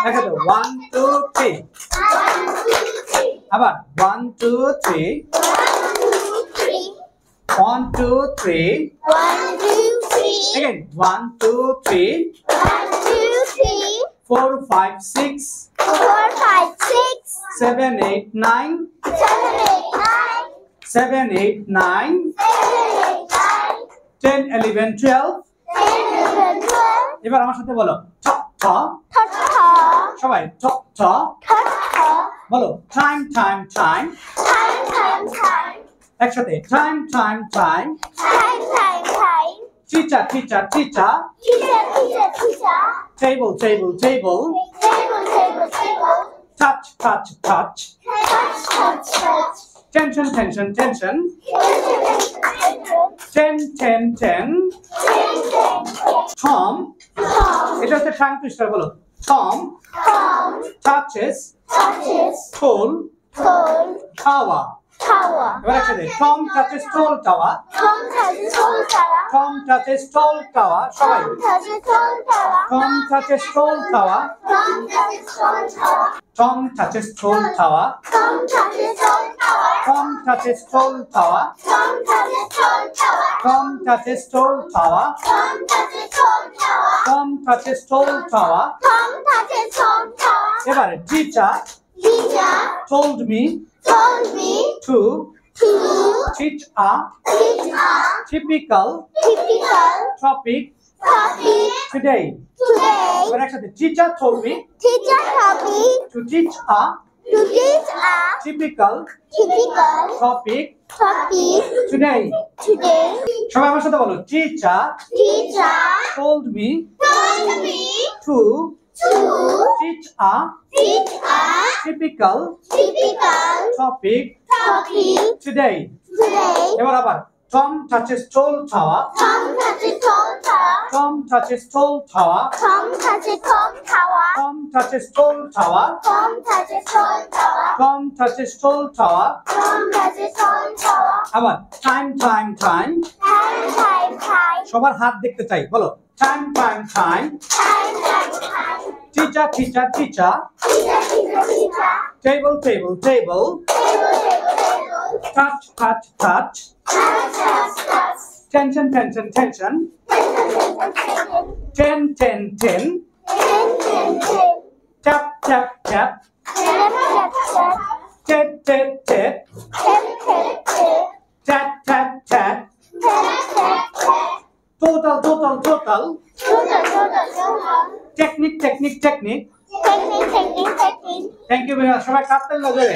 দেখো তো 1 2 3 আবার 1 2 3 1 2 3 again 1 2 3 4 5 6 7 8 9 7 8 9 10 11 12 এবার আমার সাথে বলো ঠ ঠ সবাই ঠ ঠ বলো টাইম টাইম টাইম একসাথে time time time teacher teacher teacher table table table touch touch touch tension tension tension 10 10 10 Tom এটা হচ্ছে টাং টুইস্টার বলো Tom touches tall tower এবার একসাথে Tom touches tall tower Tom touches tall tower সবাই Tom touches tall tower Tom touches tall tower Tom touches tall tower Tom touches tall tower Tom touches tall tower এবারে teacher told me to teach a typical topic today এবার একসাথে teacher told me to teach a typical topic today সবাই আমার সাথে বলো teacher told me to teach a typical topic today এবার আবার Tom touches tall tower Tom touches tall tower Tom touches tall tower Tom touches tall tower আবার time time time সবার হাত দেখতে চাই বলো time time time teacher teacher teacher table table table touch touch touch tension tension tension 10 10 10 tap tap tap tet tet tet tat tat tat total total total technique technique technique thank you very much সবাই কাঁদতে লাগে